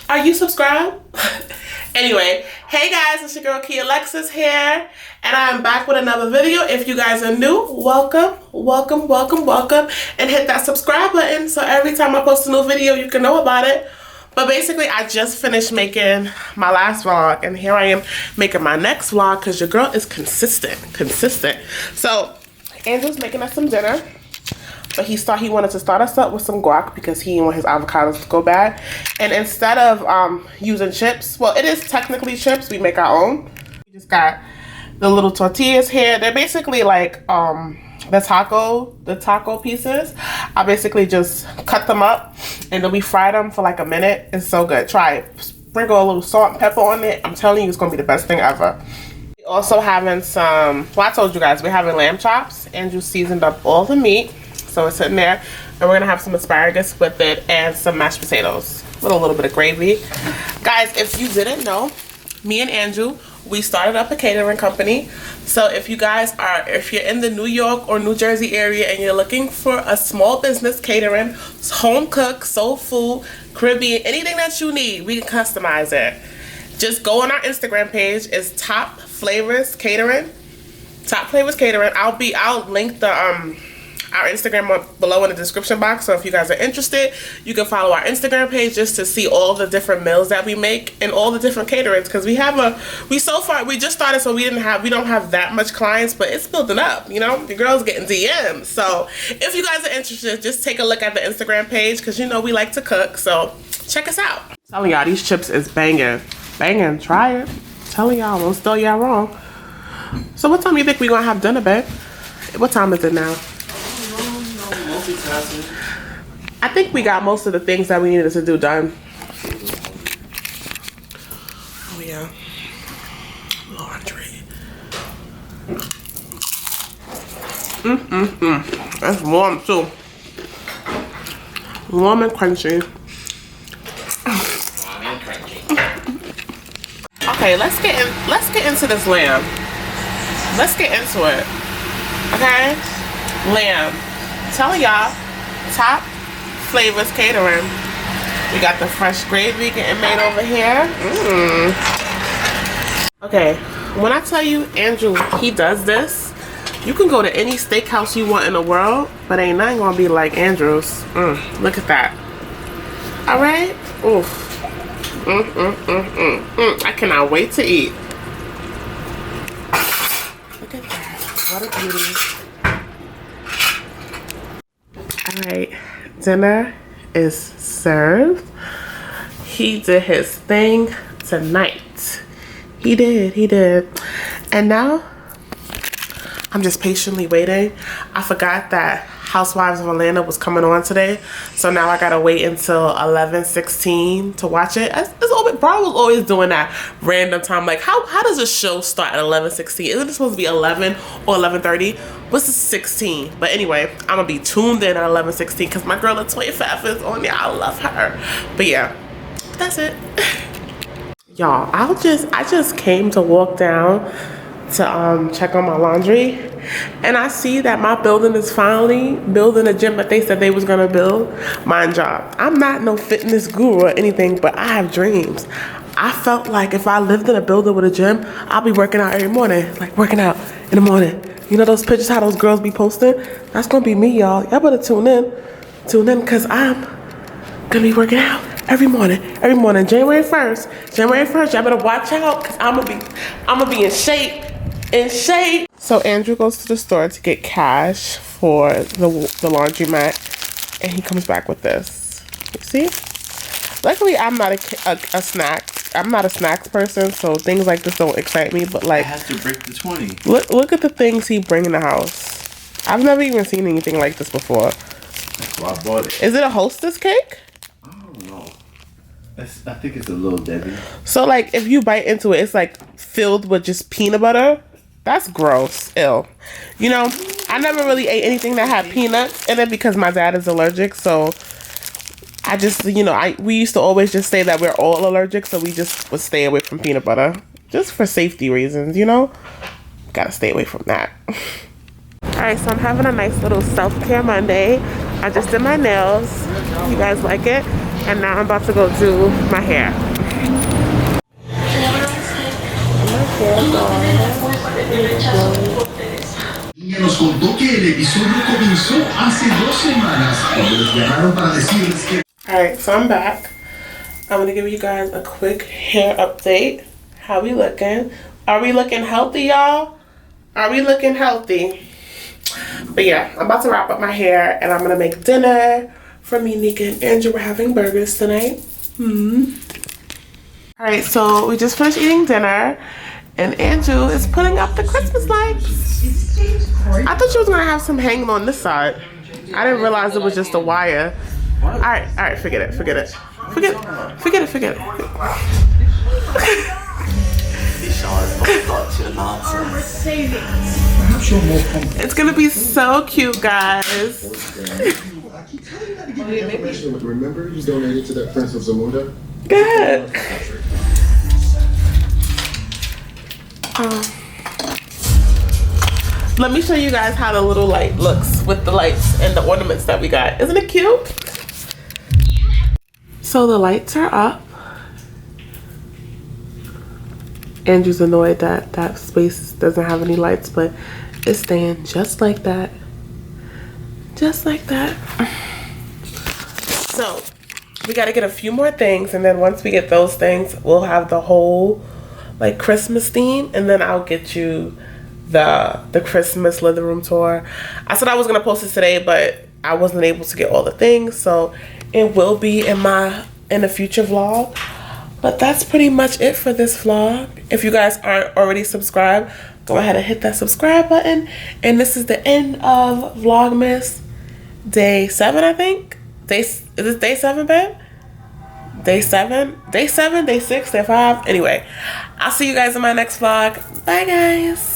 Are you subscribed? Anyway, hey guys, it's your girl Kia Alexis here, and I'm back with another video. If you guys are new, welcome, and hit that subscribe button so every time I post a new video, you can know about it. But basically, I just finished making my last vlog, and here I am making my next vlog because your girl is consistent. So, Andrew's making us some dinner. But he wanted to start us up with some guac because he didn't want his avocados to go bad. And instead of using chips, well, it is technically chips. We make our own. We just got the little tortillas here. They're basically like the taco pieces. I basically just cut them up and then we fry them for like a minute. It's so good. Try it. Sprinkle a little salt and pepper on it. I'm telling you, it's gonna be the best thing ever. We also having some, well, I told you guys, we're having lamb chops. Andrew seasoned up all the meat. So it's sitting there, and we're gonna have some asparagus with it and some mashed potatoes with a little bit of gravy. Guys, if you didn't know, me and Andrew, we started up a catering company. So if you're in the New York or New Jersey area and you're looking for a small business catering, home cook, soul food, Caribbean, anything that you need, we can customize it. Just go on our Instagram page. It's Top Flavors Catering. Top Flavors Catering. I'll link the our Instagram below in the description box, so if you guys are interested, you can follow our Instagram page just to see all the different meals that we make and all the different caterings, because we just started, so we don't have that much clients, but it's building up, you know. The girls getting DMs. So if you guys are interested, just take a look at the Instagram page, because you know we like to cook, so check us out. I'm telling y'all, these chips is banging. Try it. I'm telling y'all, won't steal y'all wrong. So what time do you think we gonna have dinner, babe? What time is it now? I think we got most of the things that we needed to do done. Oh yeah. Laundry. That's warm too. Warm and crunchy. Okay, let's get into this lamb. Let's get into it. Okay? Lamb. Telling y'all, Top Flavors Catering. We got the fresh gravy getting made over here. Okay, when I tell you Andrew, he does this, you can go to any steakhouse you want in the world, but ain't nothing gonna be like Andrew's. Look at that. All right. Oof. I cannot wait to eat. Look at that. What a beauty. Alright, dinner is served. He did his thing tonight. He did. And now, I'm just patiently waiting. I forgot that Housewives of Atlanta was coming on today. So now I gotta wait until 11:16 to watch it. It's always, Bro was always doing that random time. Like, how does a show start at 11:16? Isn't it supposed to be 11 or 11:30? What's the 16? But anyway, I'm gonna be tuned in at 11:16 because my girl Latoya Faff is on there. I love her. But yeah, that's it. Y'all, I just came to walk down to check on my laundry, and I see that my building is finally building a gym that they said they was gonna build. Mind you, I'm not no fitness guru or anything, but I have dreams. I felt like if I lived in a building with a gym, I'll be working out every morning, like working out in the morning. You know those pictures how those girls be posting? That's gonna be me, y'all. Y'all better tune in, cause I'm gonna be working out every morning. January 1st, y'all better watch out, cause I'm gonna be in shape. So Andrew goes to the store to get cash for the laundromat, and he comes back with this. You see? Luckily, I'm not a snack. I'm not a snacks person, so things like this don't excite me. But like, I have to break the 20. Look at the things he bring in the house. I've never even seen anything like this before. That's why I bought it. Is it a Hostess cake? I don't know. I think it's a Little Debbie. So like, if you bite into it, it's like filled with just peanut butter. That's gross. Ew. You know, I never really ate anything that had peanuts in it because my dad is allergic. So I just, you know, we used to always just say that we're all allergic, so we just would stay away from peanut butter. Just for safety reasons, you know? Gotta stay away from that. Alright, so I'm having a nice little self-care Monday. I just did my nails. You guys like it? And now I'm about to go do my hair. Ella nos contó que el episodio comenzó hace 2 semanas cuando les llamaron para decirles que... Alright, so I'm back. I'm gonna give you guys a quick hair update. How we looking? Are we looking healthy, y'all? Are we looking healthy? But yeah, I'm about to wrap up my hair and I'm gonna make dinner for me, Nika, and Andrew. We're having burgers tonight. Alright, so we just finished eating dinner and Andrew is putting up the Christmas lights. I thought you was gonna have some hanging on this side. I didn't realize it was just a wire. Alright, forget it. Forget it. It's gonna be so cute, guys. Remember, you donated to that Prince of Zamunda? Good. Let me show you guys how the little light looks with the lights and the ornaments that we got. Isn't it cute? So the lights are up. Andrew's annoyed that that space doesn't have any lights, but it's staying just like that. Just like that. So we got to get a few more things, and then once we get those things, we'll have the whole like Christmas theme, and then I'll get you the Christmas living room tour. I said I was gonna post it today, but I wasn't able to get all the things, so it will be in a future vlog. But that's pretty much it for this vlog. If you guys aren't already subscribed, go ahead and hit that subscribe button. And this is the end of Vlogmas day 7, I think. Is it day 7, babe? Day 7, day 6, day 5. Anyway, I'll see you guys in my next vlog. Bye, guys.